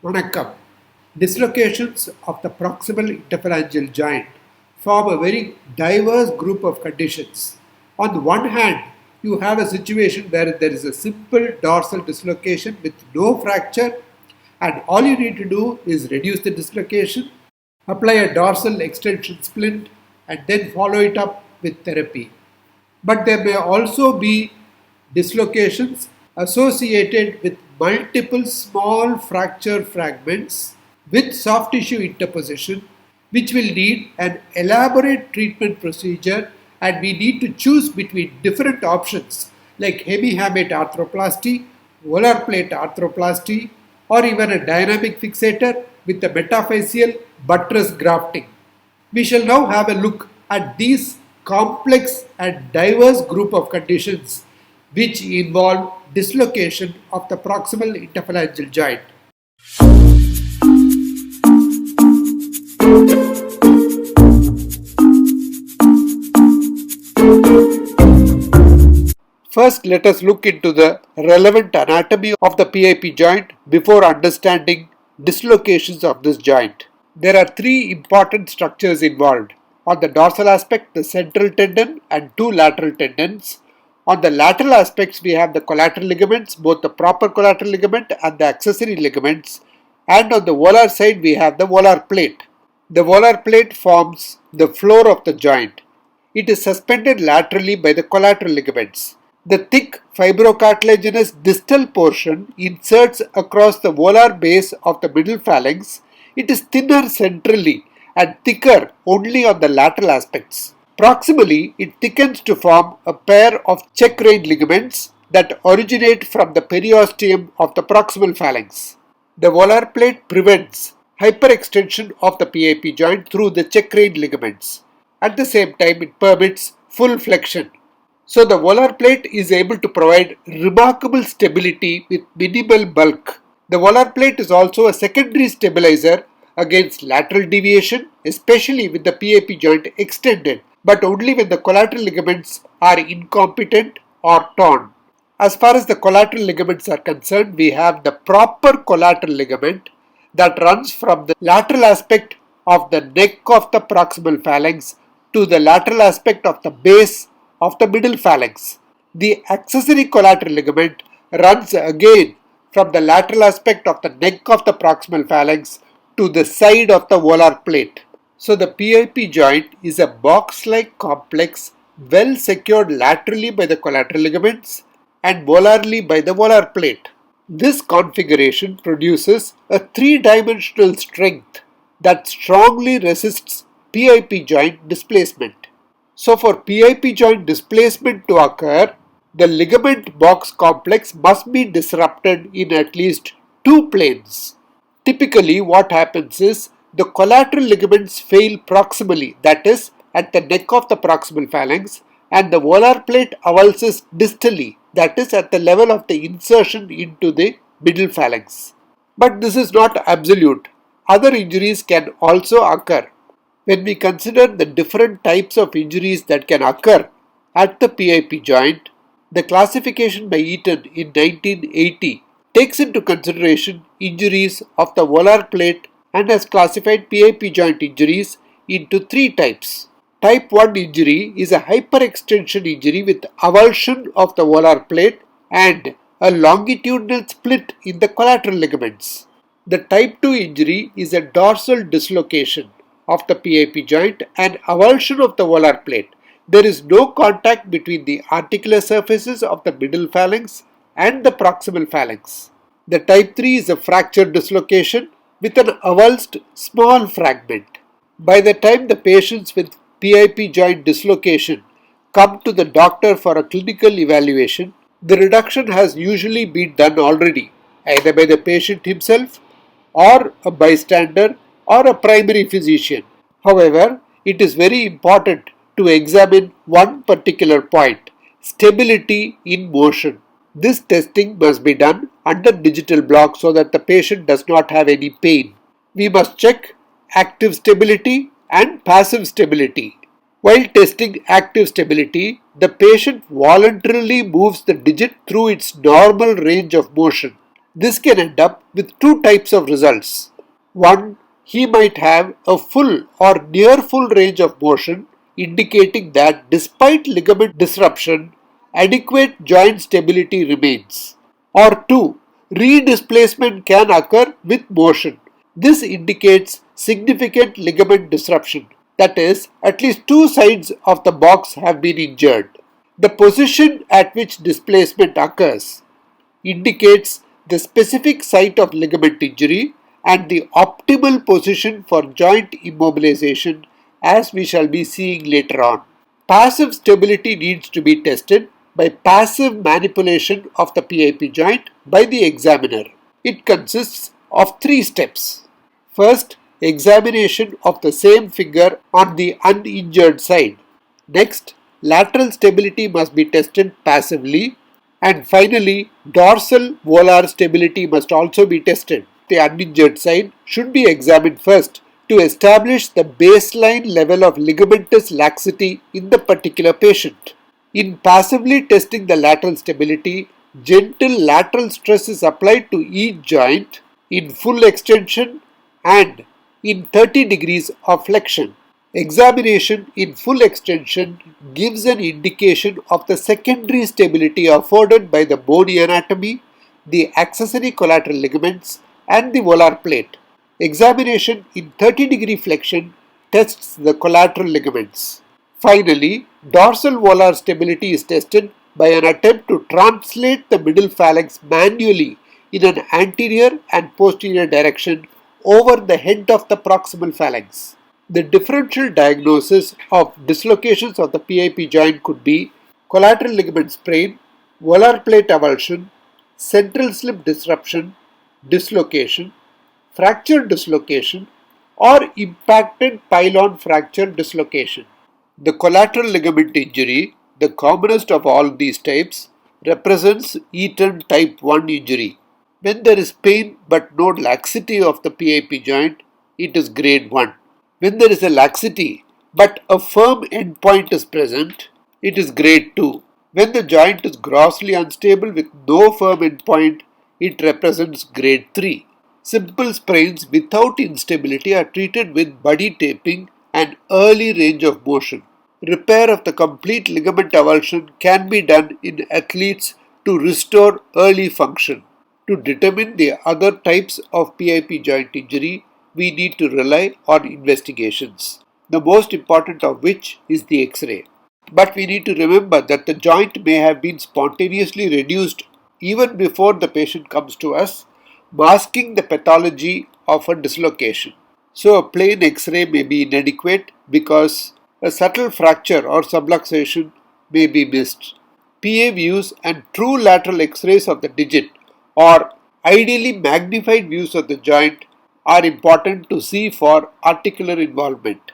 Vanakkam. Dislocations of the proximal interphalangeal joint form a very diverse group of conditions. On the one hand, you have a situation where there is a simple dorsal dislocation with no fracture, and all you need to do is reduce the dislocation, apply a dorsal extension splint, and then follow it up with therapy. But there may also be dislocations associated with multiple small fracture fragments with soft tissue interposition, which will need an elaborate treatment procedure, and we need to choose between different options like hemihamate arthroplasty, volar plate arthroplasty, or even a dynamic fixator with a metaphyseal buttress grafting. We shall now have a look at these complex and diverse group of conditions which involve dislocation of the proximal interphalangeal joint. First, let us look into the relevant anatomy of the PIP joint before understanding dislocations of this joint. There are three important structures involved. On the dorsal aspect, the central tendon and two lateral tendons. On the lateral aspects, we have the collateral ligaments, both the proper collateral ligament and the accessory ligaments. And on the volar side, we have the volar plate. The volar plate forms the floor of the joint. It is suspended laterally by the collateral ligaments. The thick fibrocartilaginous distal portion inserts across the volar base of the middle phalanx. It is thinner centrally and thicker only on the lateral aspects. Proximally, it thickens to form a pair of check-rein ligaments that originate from the periosteum of the proximal phalanx. The volar plate prevents hyperextension of the PIP joint through the check-rein ligaments. At the same time, it permits full flexion. So the volar plate is able to provide remarkable stability with minimal bulk. The volar plate is also a secondary stabilizer against lateral deviation, especially with the PIP joint extended, but only when the collateral ligaments are incompetent or torn. As far as the collateral ligaments are concerned, we have the proper collateral ligament that runs from the lateral aspect of the neck of the proximal phalanx to the lateral aspect of the base of the middle phalanx. The accessory collateral ligament runs again from the lateral aspect of the neck of the proximal phalanx to the side of the volar plate. So the PIP joint is a box-like complex well secured laterally by the collateral ligaments and volarly by the volar plate. This configuration produces a three-dimensional strength that strongly resists PIP joint displacement. So for PIP joint displacement to occur, the ligament box complex must be disrupted in at least two planes. Typically, what happens is the collateral ligaments fail proximally, that is, at the neck of the proximal phalanx, and the volar plate avulses distally, that is, at the level of the insertion into the middle phalanx. But this is not absolute. Other injuries can also occur. When we consider the different types of injuries that can occur at the PIP joint, the classification by Eaton in 1980 takes into consideration injuries of the volar plate and has classified PIP joint injuries into three types. Type 1 injury is a hyperextension injury with avulsion of the volar plate and a longitudinal split in the collateral ligaments. The type 2 injury is a dorsal dislocation of the PIP joint and avulsion of the volar plate. There is no contact between the articular surfaces of the middle phalanx and the proximal phalanx. The type 3 is a fracture dislocation with an avulsed small fragment. By the time the patients with PIP joint dislocation come to the doctor for a clinical evaluation, the reduction has usually been done already, either by the patient himself or a bystander or a primary physician. However, it is very important to examine one particular point: stability in motion. This testing must be done under digital block so that the patient does not have any pain. We must check active stability and passive stability. While testing active stability, the patient voluntarily moves the digit through its normal range of motion. This can end up with two types of results. One, he might have a full or near full range of motion, indicating that despite ligament disruption, adequate joint stability remains. Or two, redisplacement can occur with motion. This indicates significant ligament disruption. That is, at least two sides of the box have been injured. The position at which displacement occurs indicates the specific site of ligament injury and the optimal position for joint immobilization, as we shall be seeing later on. Passive stability needs to be tested by passive manipulation of the PIP joint by the examiner. It consists of three steps. First, examination of the same finger on the uninjured side. Next, lateral stability must be tested passively. And finally, dorsal volar stability must also be tested. The uninjured side should be examined first to establish the baseline level of ligamentous laxity in the particular patient. In passively testing the lateral stability, gentle lateral stress is applied to each joint in full extension and in 30 degrees of flexion. Examination in full extension gives an indication of the secondary stability afforded by the bony anatomy, the accessory collateral ligaments, and the volar plate. Examination in 30-degree flexion tests the collateral ligaments. Finally, dorsal volar stability is tested by an attempt to translate the middle phalanx manually in an anterior and posterior direction over the head of the proximal phalanx. The differential diagnosis of dislocations of the PIP joint could be collateral ligament sprain, volar plate avulsion, central slip disruption, dislocation, fracture dislocation, or impacted pylon fracture dislocation. The collateral ligament injury, the commonest of all these types, represents Eaton type 1 injury. When there is pain but no laxity of the PIP joint, it is grade 1. When there is a laxity but a firm endpoint is present, it is grade 2. When the joint is grossly unstable with no firm endpoint, it represents grade 3. Simple sprains without instability are treated with buddy taping and early range of motion. Repair of the complete ligament avulsion can be done in athletes to restore early function. To determine the other types of PIP joint injury, we need to rely on investigations, the most important of which is the X-ray. But we need to remember that the joint may have been spontaneously reduced even before the patient comes to us, masking the pathology of a dislocation. So a plain X-ray may be inadequate because a subtle fracture or subluxation may be missed. PA views and true lateral X-rays of the digit or ideally magnified views of the joint are important to see for articular involvement.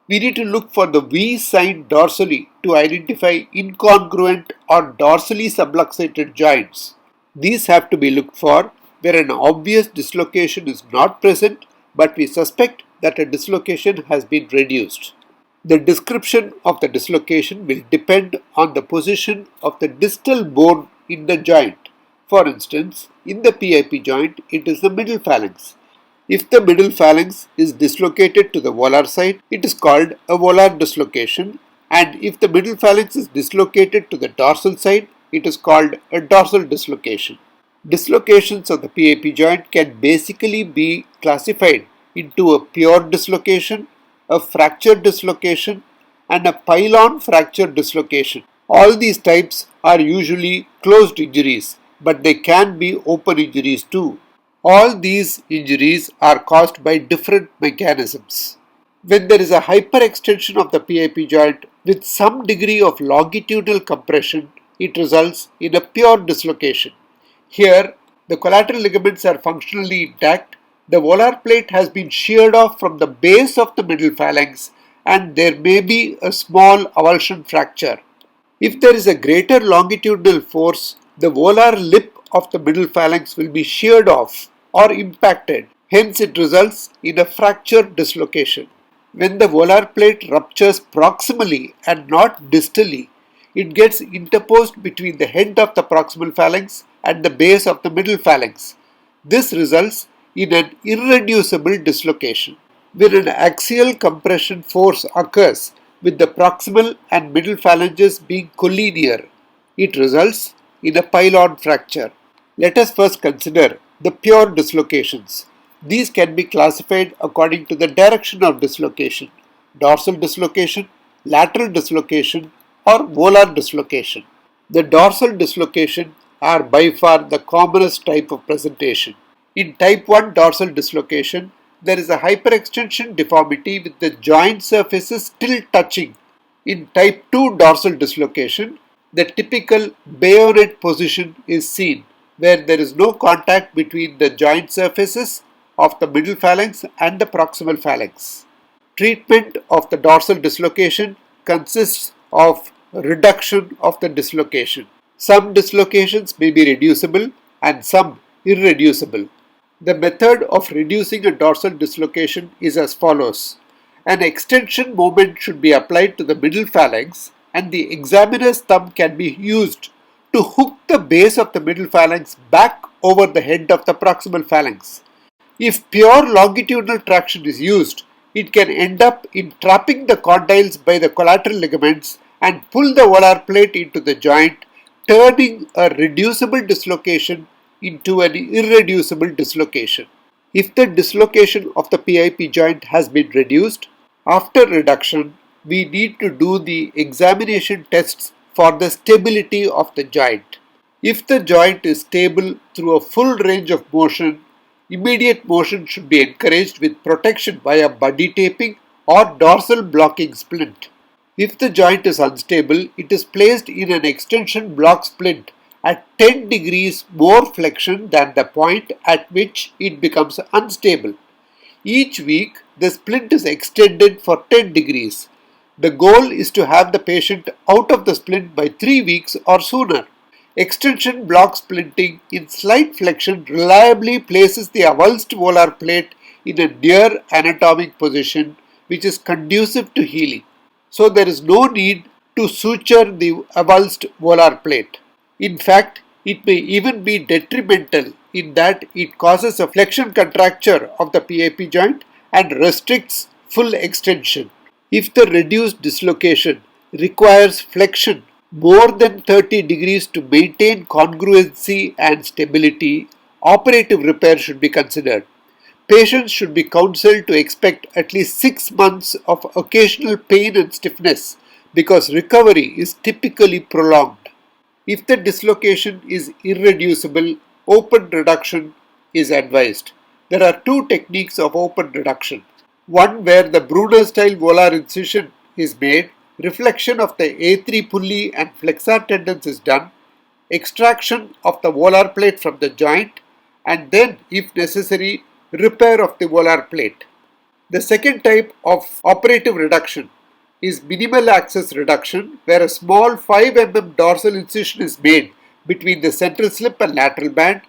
We need to look for the V sign dorsally to identify incongruent or dorsally subluxated joints. These have to be looked for where an obvious dislocation is not present, but we suspect that a dislocation has been reduced. The description of the dislocation will depend on the position of the distal bone in the joint. For instance, in the PIP joint, it is the middle phalanx. If the middle phalanx is dislocated to the volar side, it is called a volar dislocation, and if the middle phalanx is dislocated to the dorsal side, it is called a dorsal dislocation. Dislocations of the PIP joint can basically be classified into a pure dislocation, a fracture dislocation, and a pylon fracture dislocation. All these types are usually closed injuries, but they can be open injuries too. All these injuries are caused by different mechanisms. When there is a hyperextension of the PIP joint with some degree of longitudinal compression, it results in a pure dislocation. Here, the collateral ligaments are functionally intact, the volar plate has been sheared off from the base of the middle phalanx, and there may be a small avulsion fracture. If there is a greater longitudinal force, the volar lip of the middle phalanx will be sheared off or impacted. Hence, it results in a fracture dislocation. When the volar plate ruptures proximally and not distally, it gets interposed between the head of the proximal phalanx at the base of the middle phalanx. This results in an irreducible dislocation. When an axial compression force occurs with the proximal and middle phalanges being collinear, it results in a pylon fracture. Let us first consider the pure dislocations. These can be classified according to the direction of dislocation: dorsal dislocation, lateral dislocation, or volar dislocation. The dorsal dislocation are by far the commonest type of presentation. In type 1 dorsal dislocation, there is a hyperextension deformity with the joint surfaces still touching. In type 2 dorsal dislocation, the typical bayonet position is seen, where there is no contact between the joint surfaces of the middle phalanx and the proximal phalanx. Treatment of the dorsal dislocation consists of reduction of the dislocation. Some dislocations may be reducible and some irreducible. The method of reducing a dorsal dislocation is as follows. An extension moment should be applied to the middle phalanx, and the examiner's thumb can be used to hook the base of the middle phalanx back over the head of the proximal phalanx. If pure longitudinal traction is used, it can end up in trapping the condyles by the collateral ligaments and pull the volar plate into the joint, turning a reducible dislocation into an irreducible dislocation. If the dislocation of the PIP joint has been reduced, after reduction, we need to do the examination tests for the stability of the joint. If the joint is stable through a full range of motion, immediate motion should be encouraged with protection via buddy taping or dorsal blocking splint. If the joint is unstable, it is placed in an extension block splint at 10 degrees more flexion than the point at which it becomes unstable. Each week, the splint is extended for 10 degrees. The goal is to have the patient out of the splint by 3 weeks or sooner. Extension block splinting in slight flexion reliably places the avulsed volar plate in a near anatomic position which is conducive to healing. So there is no need to suture the avulsed volar plate. In fact, it may even be detrimental in that it causes a flexion contracture of the PIP joint and restricts full extension. If the reduced dislocation requires flexion more than 30 degrees to maintain congruency and stability, operative repair should be considered. Patients should be counseled to expect at least 6 months of occasional pain and stiffness because recovery is typically prolonged. If the dislocation is irreducible, open reduction is advised. There are two techniques of open reduction. One where the Brunner-style volar incision is made, reflection of the A3 pulley and flexor tendons is done, extraction of the volar plate from the joint, and then, if necessary, repair of the volar plate. The second type of operative reduction is minimal access reduction, where a small 5 mm dorsal incision is made between the central slip and lateral band.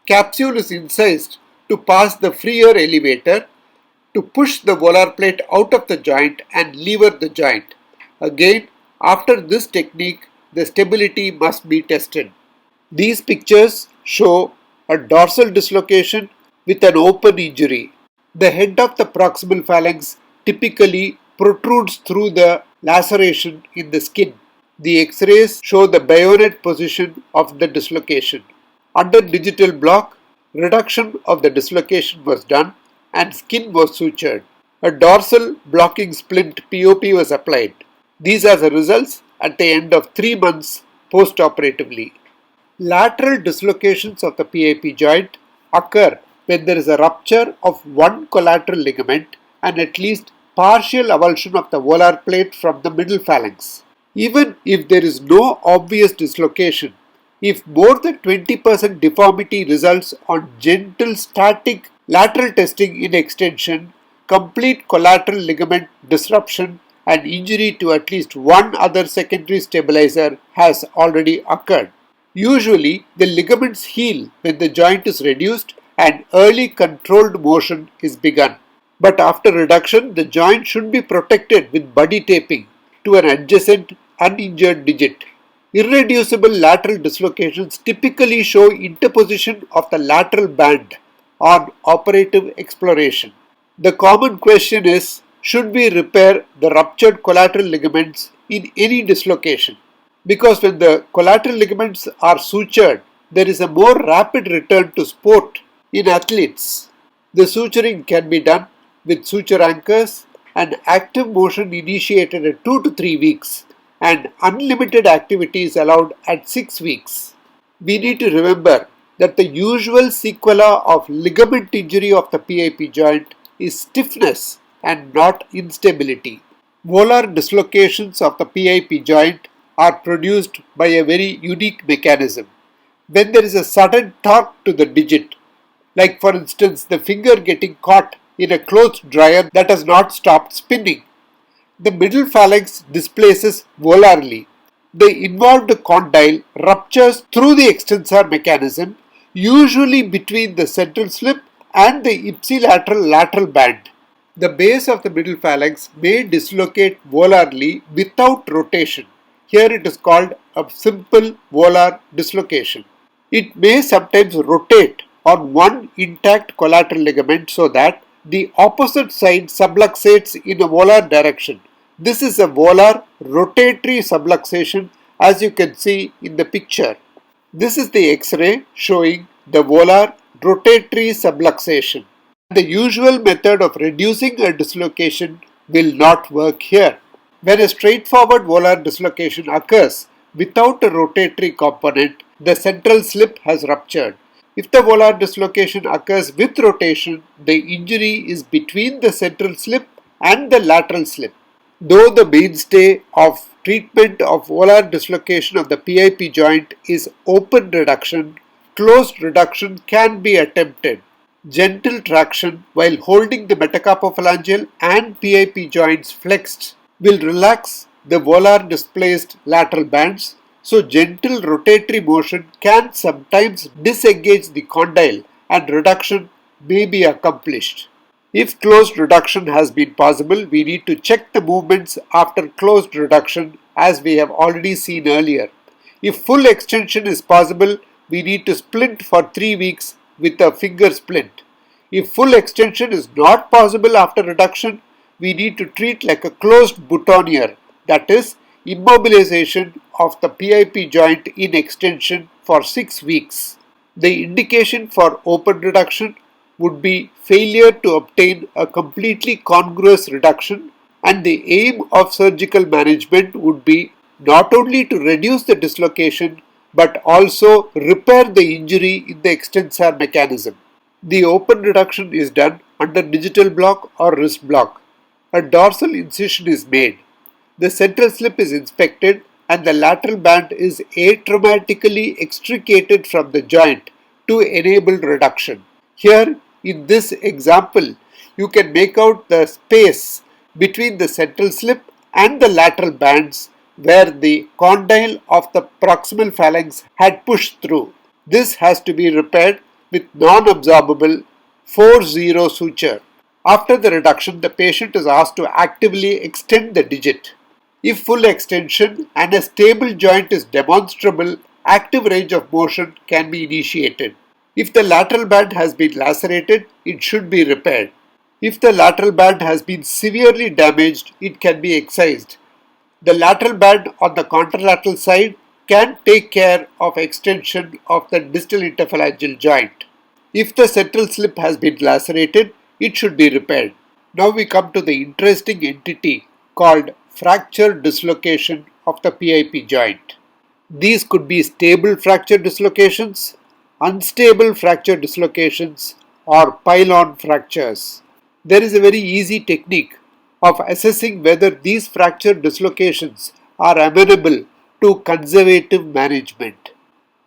Capsule is incised to pass the freer elevator to push the volar plate out of the joint and lever the joint. Again, after this technique, the stability must be tested. These pictures show a dorsal dislocation with an open injury. The head of the proximal phalanx typically protrudes through the laceration in the skin. The X-rays show the bayonet position of the dislocation. Under digital block, reduction of the dislocation was done and skin was sutured. A dorsal blocking splint POP was applied. These are the results at the end of 3 months post-operatively. Lateral dislocations of the PIP joint occur when there is a rupture of one collateral ligament and at least partial avulsion of the volar plate from the middle phalanx. Even if there is no obvious dislocation, if more than 20% deformity results on gentle static lateral testing in extension, complete collateral ligament disruption and injury to at least one other secondary stabilizer has already occurred. Usually, the ligaments heal when the joint is reduced and early controlled motion is begun. But after reduction, the joint should be protected with buddy taping to an adjacent uninjured digit. Irreducible lateral dislocations typically show interposition of the lateral band on operative exploration. The common question is, should we repair the ruptured collateral ligaments in any dislocation? Because when the collateral ligaments are sutured, there is a more rapid return to sport in athletes. The suturing can be done with suture anchors and active motion initiated at 2 to 3 weeks and unlimited activity is allowed at 6 weeks. We need to remember that the usual sequela of ligament injury of the PIP joint is stiffness and not instability. Volar dislocations of the PIP joint are produced by a very unique mechanism. When there is a sudden torque to the digit, like for instance the finger getting caught in a clothes dryer that has not stopped spinning, the middle phalanx displaces volarly. The involved condyle ruptures through the extensor mechanism, usually between the central slip and the ipsilateral lateral band. The base of the middle phalanx may dislocate volarly without rotation. Here it is called a simple volar dislocation. It may sometimes rotate on one intact collateral ligament so that the opposite side subluxates in a volar direction. This is a volar rotatory subluxation as you can see in the picture. This is the X-ray showing the volar rotatory subluxation. The usual method of reducing a dislocation will not work here. When a straightforward volar dislocation occurs without a rotatory component, the central slip has ruptured. If the volar dislocation occurs with rotation, the injury is between the central slip and the lateral slip. Though the mainstay of treatment of volar dislocation of the PIP joint is open reduction, closed reduction can be attempted. Gentle traction while holding the metacarpophalangeal and PIP joints flexed will relax the volar displaced lateral bands, so gentle rotatory motion can sometimes disengage the condyle and reduction may be accomplished. If closed reduction has been possible, we need to check the movements after closed reduction as we have already seen earlier. If full extension is possible, we need to splint for 3 weeks with a finger splint. If full extension is not possible after reduction, we need to treat like a closed boutonniere, that is, immobilization of the PIP joint in extension for 6 weeks. The indication for open reduction would be failure to obtain a completely congruous reduction, and the aim of surgical management would be not only to reduce the dislocation but also repair the injury in the extensor mechanism. The open reduction is done under digital block or wrist block. A dorsal incision is made. The central slip is inspected and the lateral band is atraumatically extricated from the joint to enable reduction. Here in this example, you can make out the space between the central slip and the lateral bands where the condyle of the proximal phalanx had pushed through. This has to be repaired with non-absorbable 4-0 suture. After the reduction, the patient is asked to actively extend the digit. If full extension and a stable joint is demonstrable, active range of motion can be initiated. If the lateral band has been lacerated, it should be repaired. If the lateral band has been severely damaged, it can be excised. The lateral band on the contralateral side can take care of extension of the distal interphalangeal joint. If the central slip has been lacerated, it should be repaired. Now we come to the interesting entity called fracture dislocation of the PIP joint. These could be stable fracture dislocations, unstable fracture dislocations, or pylon fractures. There is a very easy technique of assessing whether these fracture dislocations are amenable to conservative management.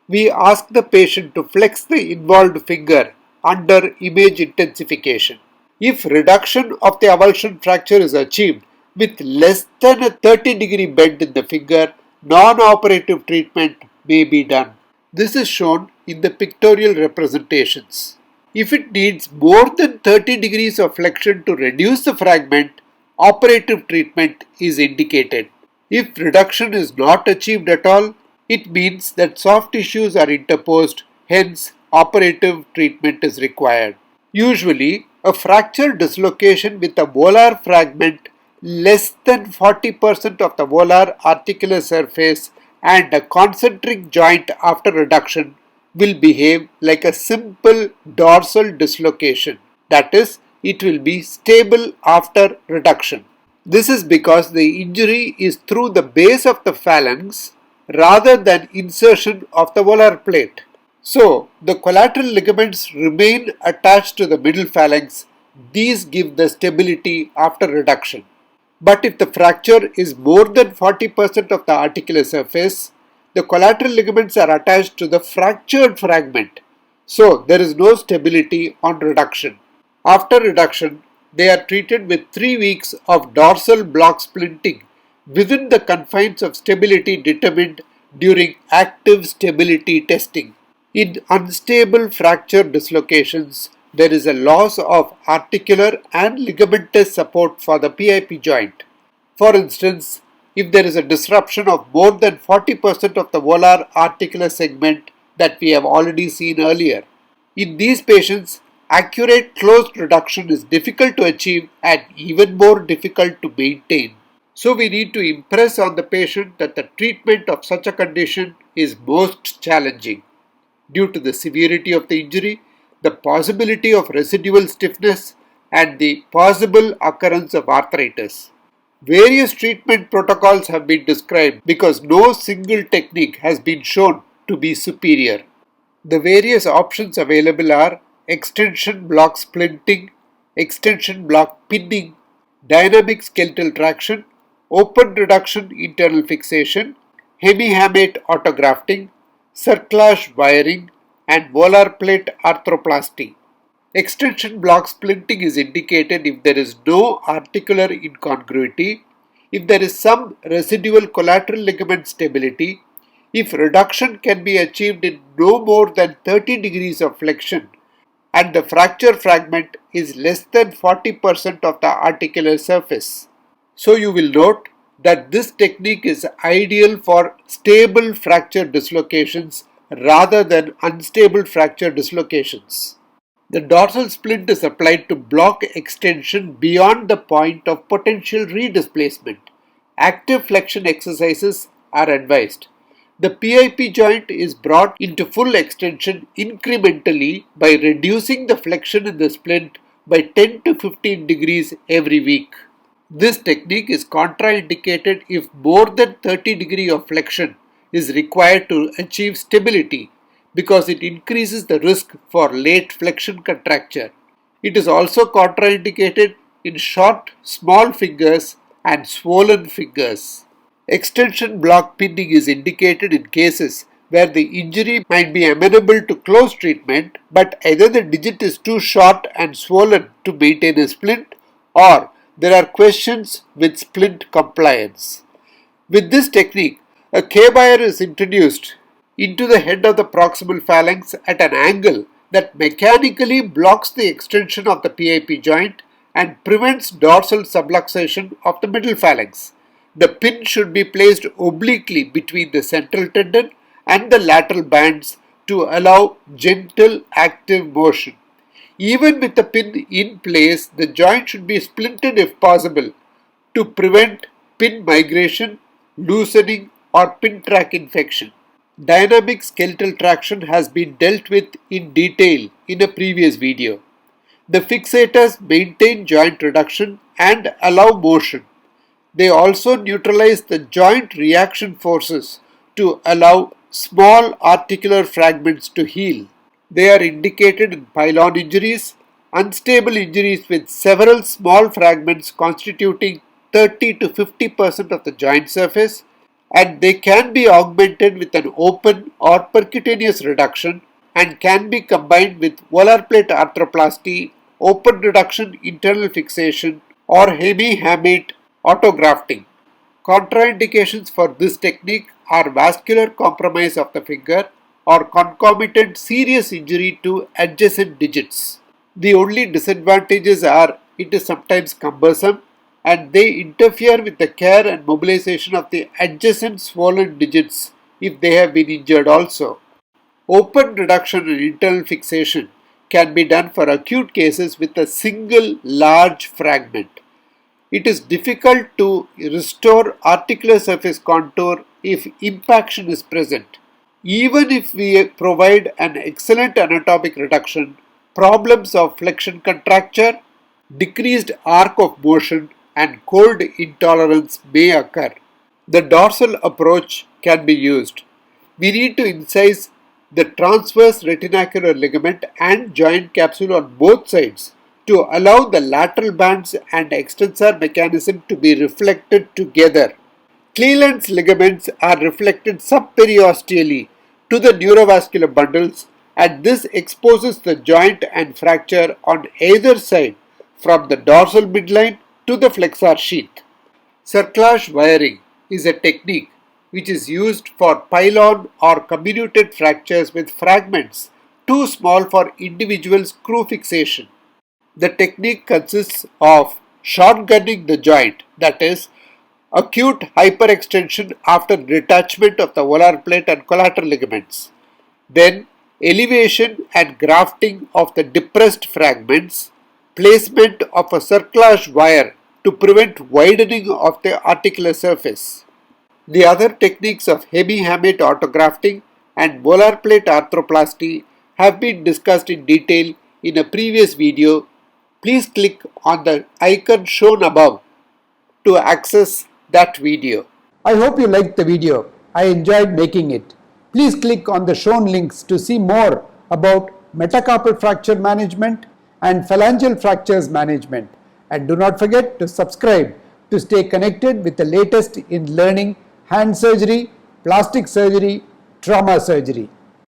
We ask the patient to flex the involved finger under image intensification. If reduction of the avulsion fracture is achieved with less than a 30-degree bend in the finger, non-operative treatment may be done. This is shown in the pictorial representations. If it needs more than 30 degrees of flexion to reduce the fragment, operative treatment is indicated. If reduction is not achieved at all, It means that soft tissues are interposed, hence operative treatment is required. Usually, a fracture dislocation with a volar fragment less than 40% of the volar articular surface and a concentric joint after reduction will behave like a simple dorsal dislocation. That is, it will be stable after reduction. This is because the injury is through the base of the phalanx rather than insertion of the volar plate. So, the collateral ligaments remain attached to the middle phalanx. These give the stability after reduction. But if the fracture is more than 40% of the articular surface, the collateral ligaments are attached to the fractured fragment. So, there is no stability on reduction. After reduction, they are treated with 3 weeks of dorsal block splinting within the confines of stability determined during active stability testing. In unstable fracture dislocations, there is a loss of articular and ligamentous support for the PIP joint. For instance, if there is a disruption of more than 40% of the volar articular segment that we have already seen earlier. In these patients, accurate closed reduction is difficult to achieve and even more difficult to maintain. So we need to impress on the patient that the treatment of such a condition is most challenging due to the severity of the injury, the possibility of residual stiffness, and the possible occurrence of arthritis. Various treatment protocols have been described because no single technique has been shown to be superior. The various options available are extension block splinting, extension block pinning, dynamic skeletal traction, open reduction internal fixation, hemihamate autografting, cerclage wiring, and volar plate arthroplasty. Extension block splinting is indicated if there is no articular incongruity, if there is some residual collateral ligament stability, if reduction can be achieved in no more than 30 degrees of flexion, and the fracture fragment is less than 40% of the articular surface. So you will note that this technique is ideal for stable fracture dislocations rather than unstable fracture dislocations. The dorsal splint is applied to block extension beyond the point of potential redisplacement. Active flexion exercises are advised. The PIP joint is brought into full extension incrementally by reducing the flexion in the splint by 10 to 15 degrees every week. This technique is contraindicated if more than 30 degrees of flexion is required to achieve stability because it increases the risk for late flexion contracture. It is also contraindicated in short, small fingers and swollen fingers. Extension block pinning is indicated in cases where the injury might be amenable to close treatment, but either the digit is too short and swollen to maintain a splint, or there are questions with splint compliance. With this technique, a K-wire is introduced into the head of the proximal phalanx at an angle that mechanically blocks the extension of the PIP joint and prevents dorsal subluxation of the middle phalanx. The pin should be placed obliquely between the central tendon and the lateral bands to allow gentle active motion. Even with the pin in place, the joint should be splinted if possible to prevent pin migration, loosening, or pin track infection. Dynamic skeletal traction has been dealt with in detail in a previous video. The fixators maintain joint reduction and allow motion. They also neutralize the joint reaction forces to allow small articular fragments to heal. They are indicated in pylon injuries, unstable injuries with several small fragments constituting 30 to 50% of the joint surface, and they can be augmented with an open or percutaneous reduction and can be combined with volar plate arthroplasty, open reduction internal fixation, or hemihamate autografting. Contraindications for this technique are vascular compromise of the finger or concomitant serious injury to adjacent digits. The only disadvantages are it is sometimes cumbersome and they interfere with the care and mobilization of the adjacent swollen digits if they have been injured also. Open reduction and internal fixation can be done for acute cases with a single large fragment. It is difficult to restore articular surface contour if impaction is present. Even if we provide an excellent anatomic reduction, problems of flexion contracture, decreased arc of motion, and cold intolerance may occur. The dorsal approach can be used. We need to incise the transverse retinacular ligament and joint capsule on both sides to allow the lateral bands and extensor mechanism to be reflected together. Cleland's ligaments are reflected subperiosteally to the neurovascular bundles, and this exposes the joint and fracture on either side from the dorsal midline to the flexor sheath. Cerclage wiring is a technique which is used for pylon or comminuted fractures with fragments too small for individual screw fixation. The technique consists of shotgunning the joint, that is, acute hyperextension after detachment of the volar plate and collateral ligaments. Then, elevation and grafting of the depressed fragments, placement of a cerclage wire to prevent widening of the articular surface. The other techniques of hemi-hamate autografting and volar plate arthroplasty have been discussed in detail in a previous video. Please click on the icon shown above to access that video. I hope you liked the video. I enjoyed making it. Please click on the shown links to see more about metacarpal fracture management and phalangeal fractures management. And do not forget to subscribe to stay connected with the latest in learning hand surgery, plastic surgery, trauma surgery.